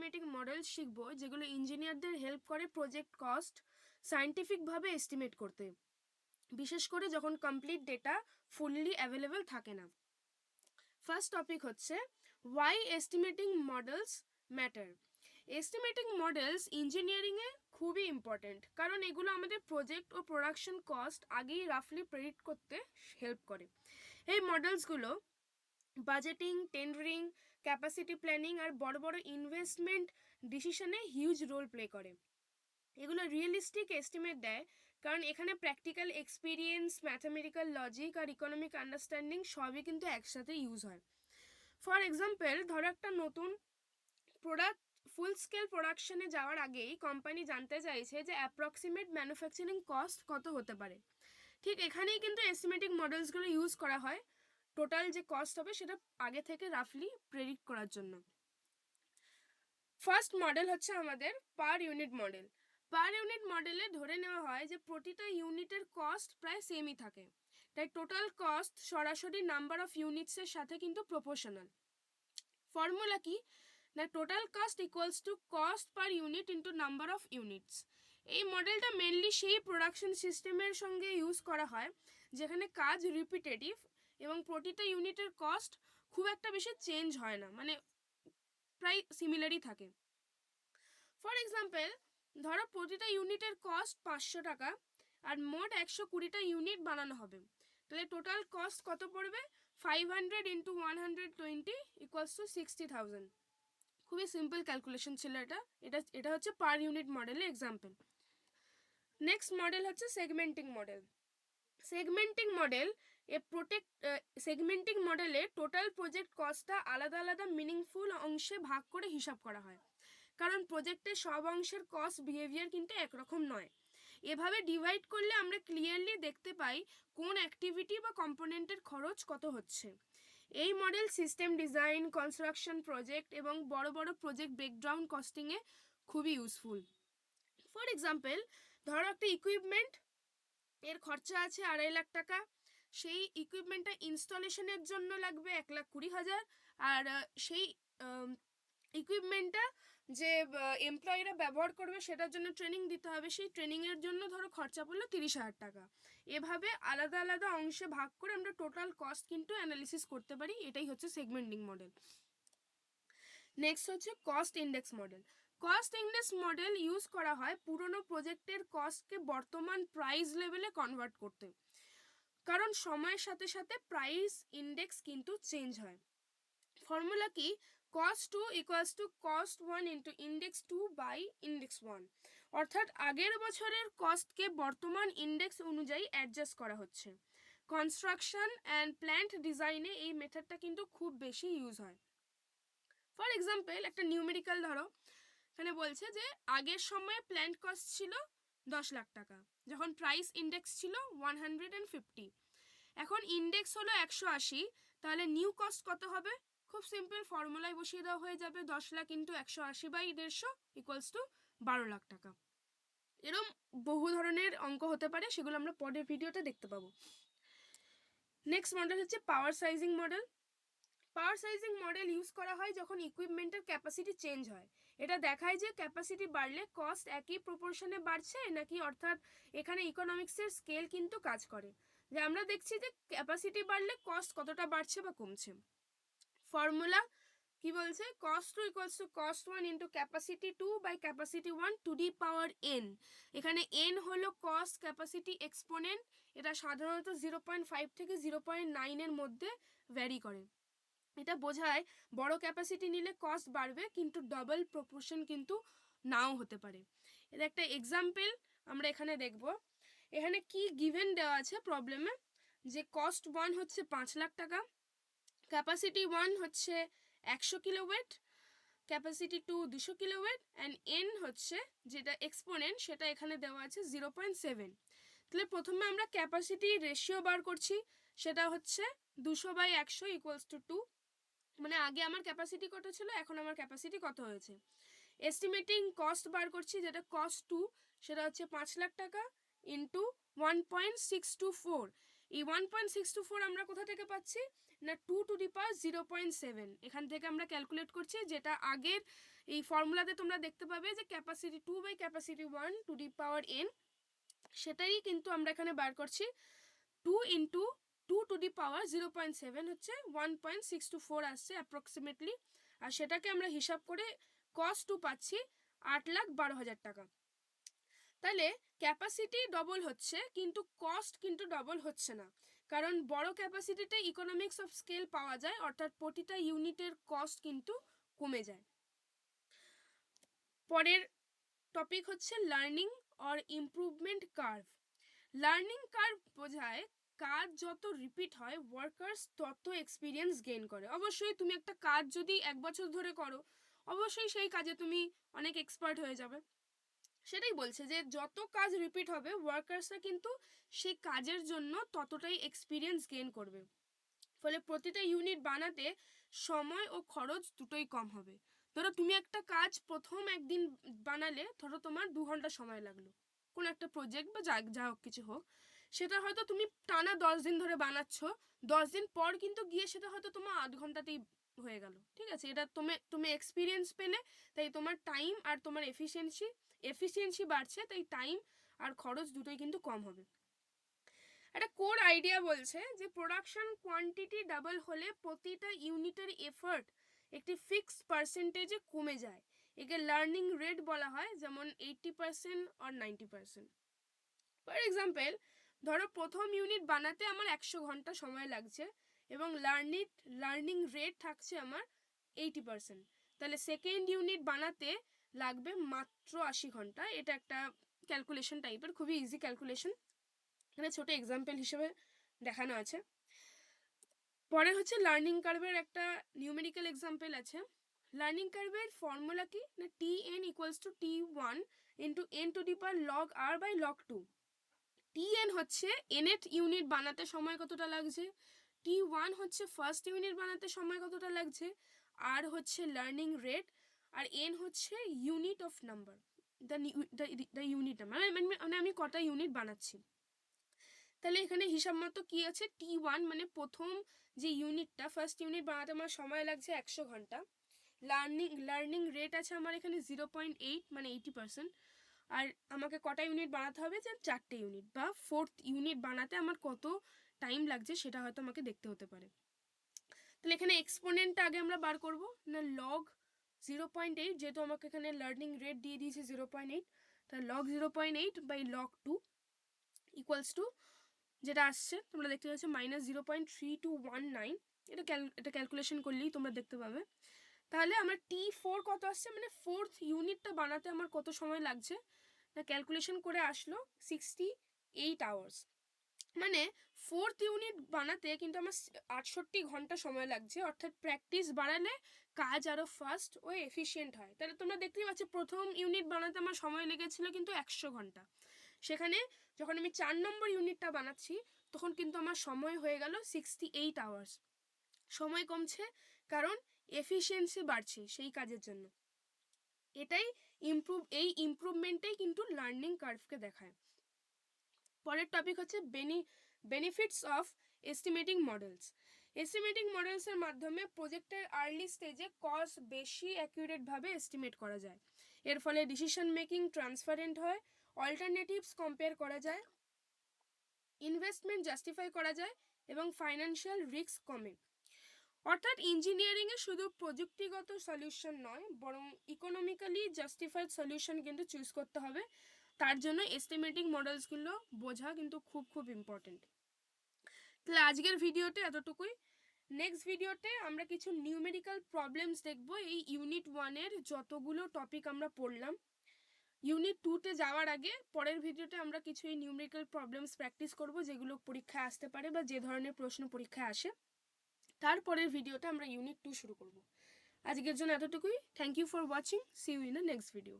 Estimating model শিখবো যেগুলো ইঞ্জিনিয়ারদের হেল্প করে প্রজেক্ট কস্ট সায়েন্টিফিকভাবে এস্টিমেট করতে, বিশেষ করে যখন কমপ্লিট ডেটা ফুললি অ্যাভেলেবল থাকে না। ফার্স্ট টপিক হচ্ছে why estimating models matter. Estimating models ইঞ্জিনিয়ারিংয়ে খুবই ইম্পর্ট্যান্ট, কারণ এগুলো আমাদের প্রজেক্ট ও প্রোডাকশন কস্ট আগেই রাফলি প্রেডিক্ট করতে হেল্প করে। এই মডেলসগুলো বাজেটিং, টেন্ডারিং, ক্যাপাসিটি প্ল্যানিং আর বড় বড় ইনভেস্টমেন্ট ডিসিশনে হিউজ রোল প্লে করে। এগুলো রিয়েলিস্টিক এস্টিমেট দেয়, কারণ এখানে প্র্যাকটিক্যাল এক্সপিরিয়েন্স, ম্যাথামেটিক্যাল লজিক আর ইকোনমিক আন্ডারস্ট্যান্ডিং সবই কিন্তু একসাথে ইউজ হয়। ফর এক্সাম্পল, ধরো একটা নতুন প্রোডাক্ট ফুল স্কেল প্রোডাকশনে যাওয়ার আগেই কোম্পানি জানতে চাইছে যে অ্যাপ্রক্সিমেট ম্যানুফ্যাকচারিং কস্ট কত হতে পারে। ঠিক এখানেই কিন্তু এস্টিমেটিং মডেলসগুলো ইউজ করা হয় টোটাল যে কস্ট হবে সেটা আগে থেকে রাফলি প্রেডিক্ট করার জন্য। ফার্স্ট মডেল হচ্ছে আমাদের per unit model. Per unit মডেলে ধরে নেওয়া হয় যে প্রতিটা ইউনিটের কস্ট প্রায় সেমই থাকে, তাই টোটাল কস্ট সরাসরি নাম্বার অফ ইউনিটসের সাথে কিন্তু প্রপোর্শনাল। ফর্মুলা কি না, total cost equals to cost per unit into number of units. এই মডেলটা মেনলি সেই প্রোডাকশন সিস্টেমের সঙ্গে ইউজ করা হয় যেখানে কাজ রিপিটেটিভ এবং প্রতিটা ইউনিটের কস্ট খুব একটা বেশি চেঞ্জ হয় না, মানে প্রায় সিমিলারই থাকে। ফর এক্সাম্পল, ধরো প্রতিটা ইউনিটের কস্ট 500 টাকা আর মোট 120টা ইউনিট বানানো হবে, তাহলে টোটাল কস্ট কত পড়বে? 500 ইন্টু 120 ইকুয়ালস টু 60,000। খুবই সিম্পল ক্যালকুলেশন ছিল এটা। এটা হচ্ছে পার ইউনিট মডেলের এক্সাম্পল। নেক্সট মডেল হচ্ছে segmenting model. Segmenting model segmenting মডেলে টোটাল প্রজেক্ট কস্টটা আলাদা আলাদা মিনিংফুল অংশে ভাগ করে হিসাব করা হয়, কারণ প্রজেক্টের সব অংশের কস্ট বিহেভিয়ার কিন্তু একরকম নয়। এভাবে ডিভাইড করলে আমরা ক্লিয়ারলি দেখতে পাই কোন অ্যাক্টিভিটি বা কম্পোনেন্টের খরচ কত হচ্ছে। এই model system design, construction project এবং বড় বড় প্রজেক্ট ব্রেকডাউন কস্টিংয়ে খুবই ইউজফুল। ফর এক্সাম্পল, ধরো একটা ইকুইপমেন্ট এর খরচা আছে 2.5 লাখ টাকা, সেই ইকুইপমেন্টটা ইনস্টলেশনের জন্য লাগবে 1,20,000, আর সেই ইকুইপমেন্টটা যে এমপ্লয়িরা ব্যবহার করবে সেটার জন্য ট্রেনিং দিতে হবে, সেই ট্রেনিংয়ের জন্য ধরো খরচা পড়লো 30,000 টাকা। এভাবে আলাদা আলাদা অংশে ভাগ করে আমরা টোটাল কস্ট কিন্তু অ্যানালিসিস করতে পারি। এটাই হচ্ছে সেগমেন্টিং মডেল। নেক্সট হচ্ছে cost index model. Cost index model use করা হয় পুরনো প্রজেক্টের কস্টকে বর্তমান প্রাইস লেভেলে কনভার্ট করতে, কারণ সময়ের সাথে সাথে প্রাইস ইন্ডেক্স কিন্তু চেঞ্জ হয়। ফর্মুলা কি, cost 2 equals to cost 1 into index 2 by index 1, অর্থাৎ আগের বছরের কস্টকে বর্তমান ইন্ডেক্স অনুযায়ী অ্যাডজাস্ট করা হচ্ছে। কনস্ট্রাকশন অ্যান্ড প্ল্যান্ট ডিজাইনে এই মেথডটা কিন্তু খুব বেশি ইউজ হয়। ফর এক্সাম্পল, একটা নিউমেরিক্যাল ধরো, এখানে বলছে যে আগের সময়ে প্ল্যান্ট কস্ট ছিল 10 লাখ টাকা যখন প্রাইস ইন্ডেক্স ছিল 150, এখন ইন্ডেক্স হলো 180, তাহলে নিউ কস্ট কত হবে? খুব সিম্পল, ফর্মুলায় বসিয়ে দেওয়া হয়ে যাবে 10 lakh into 180 by 150 equals to 12 lakh টাকা। এরকম বহু ধরনের অঙ্ক হতে পারে, সেগুলো আমরা পরের ভিডিওতে দেখতে পাবো। নেক্সট মডেল হচ্ছে পাওয়ার সাইজিং মডেল। পাওয়ার সাইজিং মডেল ইউজ করা হয় যখন ইকুইপমেন্টের ক্যাপাসিটি চেঞ্জ হয়। এটা দেখায় যে ক্যাপাসিটি বাড়লে কস্ট একই প্রপোর্শনে বাড়ছে নাকি, অর্থাৎ এখানে ইকোনমিক্সের স্কেল কিন্তু কাজ করে, যে আমরা দেখছি যে ক্যাপাসিটি বাড়লে কস্ট কতটা বাড়ছে বা কমছে। ফর্মুলা কি বলছে, cost 2 equals to cost 1 into capacity 2 by capacity 1 to the power n। এখানে n হলো কস্ট ক্যাপাসিটি এক্সপোনেন্ট, এটা সাধারণত 0.5 থেকে 0.9 এর মধ্যে ভ্যারি করে। এটা বোঝায় বড় ক্যাপাসিটি নিলে কস্ট বাড়বে, কিন্তু ডবল প্রপোর্শন কিন্তু নাও হতে পারে। এর একটা এক্সাম্পল আমরা এখানে দেখব। এখানে কি গিভেন দেওয়া আছে প্রবলেমে, যে কস্ট 1 হচ্ছে 5 লাখ টাকা, ক্যাপাসিটি 1 হচ্ছে 100 kilowatt, capacity 2 200 kilowatt, and N হচ্ছে যেটা এক্সপোনেন্ট সেটা এখানে দেওয়া আছে 0.7। তাহলে প্রথমে আমরা ক্যাপাসিটি রেশিও বার করছি, সেটা হচ্ছে 200/100 ইকুয়ালস টু 2, মানে আগে আমার ক্যাপাসিটি কত ছিল, এখন আমার ক্যাপাসিটি কত হয়েছে। এস্টিমেটিং কস্ট বার করছি, যেটা কস্ট 2, সেটা হচ্ছে 5 লাখ টাকা ইন্টু 1.624। এই 1.624 আমরা কোথা থেকে পাচ্ছি না, 2 টু দি পাওয়ার 0.7, এখান থেকে আমরা ক্যালকুলেট করছি, যেটা আগের এই ফর্মুলাতে তোমরা দেখতে পাবে যে capacity 2 by capacity 1 to the power n, সেটাই কিন্তু আমরা এখানে বার করছি। 2 ইন্টু 2 টু দি পাওয়ার 0.7 হচ্ছে 1.624 আসছে অ্যাপ্রক্সিমেটলি, আর সেটাকে আমরা হিসাব করে কস 2 পাচ্ছি 8,12,000 টাকা। তাহলে ক্যাপাসিটি ডবল হচ্ছে কিন্তু কস্ট কিন্তু ডবল হচ্ছে না, কারণ বড় ক্যাপাসিটিতে ইকোনমিক্স অফ স্কেল পাওয়া যায়, অর্থাৎ প্রতিটা ইউনিটের কস্ট কিন্তু কমে যায়। পরের টপিক হচ্ছে learning or improvement curve. Learning curve বোঝায় কাজ যত রিপিট হয় ওয়ার্কার্স তত এক্সপিরিয়েন্স গেইন করে। অবশ্যই তুমি একটা কাজ যদি 1 বছর ধরে করো, অবশ্যই সেই কাজে তুমি অনেক এক্সপার্ট হয়ে যাবে। সেটাই বলছে যে যত কাজ রিপিট হবে ওয়ার্কার্সরা কিন্তু সেই কাজের জন্য ততটাই এক্সপিরিয়েন্স গেইন করবে, ফলে প্রতিটা ইউনিট বানাতে সময় ও খরচ দুটোই কম হবে। ধরো তুমি একটা কাজ প্রথম একদিন বানালে, ধরো তোমার 2 ঘন্টা সময় লাগলো কোনো একটা প্রজেক্ট বা যা হোক কিছু হোক, সেটা হয়তো তুমি টানা 10 দিন ধরে বানাচ্ছ, 10 দিন পর কিন্তু গিয়ে সেটা হয়তো তোমার 8 ঘন্টাতেই হয়ে গেল। ঠিক আছে, এটা তুমি এক্সপিরিয়েন্স পেলে, তাই তোমার টাইম আর তোমার এফিসিয়েন্সি বাড়ছে, তাই টাইম আর খরচ দুটোই কিন্তু কম হবে। একটা কোর আইডিয়া বলছে যে প্রোডাকশন কোয়ান্টিটি ডাবল হলে প্রতিটা ইউনিটের এফর্ট একটি ফিক্সড পার্সেন্টেজে কমে যায়, একে লার্নিং রেট বলা হয়, যেমন 80% আর 90%। ফর এক্সাম্পল, ধরো প্রথম ইউনিট বানাতে আমার 100 ঘন্টা সময় লাগছে এবং লার্নিং রেট থাকছে আমার 80%, তাহলে সেকেন্ড ইউনিট বানাতে লাগবে মাত্র 80 ঘন্টা। এটা একটা ক্যালকুলেশন টাইপের, খুবই ইজি ক্যালকুলেশন, এখানে ছোট এক্সাম্পল হিসেবে দেখানো আছে। পরে হচ্ছে লার্নিং কার্ভের একটা নিউমেরিক্যাল এক্সাম্পল আছে। লার্নিং কার্ভের ফর্মুলা কি না, tn equals to t1 into n to the power log r by log 2। tn হচ্ছে nth ইউনিট বানাতে সময় কতটা লাগছে, t1 হচ্ছে ফার্স্ট ইউনিট বানাতে সময় কতটা লাগছে, r হচ্ছে লার্নিং রেট, আর n হচ্ছে unit of number, the unit number, মানে আমি কটা ইউনিট বানাচ্ছি। তাহলে এখানে হিসাব মতো কি আছে, t1 মানে প্রথম যে ইউনিটটা, ফার্স্ট ইউনিট বানাতে আমার সময় লাগছে 100 ঘন্টা, লার্নিং রেট আছে আমার এখানে 0.8 মানে 80%, আর আমাকে কটা ইউনিট বানাতে হবে, যে 4টে ইউনিট, বা 4th ইউনিট বানাতে আমার কত টাইম লাগছে সেটা হয়তো আমাকে দেখতে হতে পারে। তাহলে এখানে এক্সপোনেন্টটা আগে আমরা বার করব না, লগ 0.8, যেহেতু আমাকে এখানে লার্নিং রেট দিয়ে দিয়েছে 0.8, তাহলে log 0.8 by log 2 equals to যেটা আসছে তোমরা দেখতে পাচ্ছ -0.3219। এটা ক্যালকুলেশন করলেই তোমরা দেখতে পাবে। তাহলে আমার T4 কত আসছে, মানে 4th ইউনিটটা বানাতে আমার কত সময় লাগছে, না ক্যালকুলেশন করে আসলো 68 আওয়ার্স, মানে 4th ইউনিট বানাতে কিন্তু আমার 68 ঘন্টা সময় লাগছে, অর্থাৎ প্র্যাকটিস বাড়ালে কাজ আরও ফাস্ট ও এফিশিয়েন্ট হয়। তাহলে তোমরা দেখতেই পাচ্ছ প্রথম ইউনিট বানাতে আমার সময় লেগেছিল কিন্তু 100 ঘন্টা, সেখানে যখন আমি 4 নম্বর ইউনিটটা বানাচ্ছি তখন কিন্তু আমার সময় হয়ে গেল 68 আওয়ার্স। সময় কমছে কারণ এফিশিয়েন্সি বাড়ছে সেই কাজের জন্য। এই ইমপ্রুভমেন্টেই কিন্তু লার্নিং কার্ভকে দেখায়। পরের টপিক হচ্ছে benefits of estimating models. Estimating মডেলসের মাধ্যমে প্রজেক্টের আর্লি স্টেজে কস্ট বেশি অ্যাকিউরেটভাবে এস্টিমেট করা যায়। এর ফলে ডিসিশন মেকিং ট্রান্সপারেন্ট হয়, অল্টারনেটিভস কম্পেয়ার করা যায়, ইনভেস্টমেন্ট জাস্টিফাই করা যায় এবং ফাইন্যান্সিয়াল রিস্ক কমে। অর্থাৎ ইঞ্জিনিয়ারিংয়ে শুধু প্রযুক্তিগত সলিউশন নয়, বরং ইকোনমিক্যালি জাস্টিফাইড সলিউশন কিন্তু চুজ করতে হবে। তার জন্য এস্টিমেটিং মডেলসগুলো বোঝা কিন্তু খুব খুব ইম্পর্টেন্ট। তাহলে আজকের ভিডিওতে এতটুকুই। নেক্সট ভিডিওতে আমরা কিছু নিউমেরিক্যাল প্রবলেমস দেখব এই ইউনিট 1-এর যতগুলো টপিক আমরা পড়লাম। ইউনিট 2-তে যাওয়ার আগে পরের ভিডিওতে আমরা কিছু এই নিউমেরিক্যাল প্রবলেমস প্র্যাকটিস করব, যেগুলো পরীক্ষায় আসতে পারে বা যে ধরনের প্রশ্ন পরীক্ষায় আসে। তারপরের ভিডিওতে আমরা ইউনিট 2 শুরু করব। আজকের জন্য এতটুকুই। Thank you for watching. See you in the next video.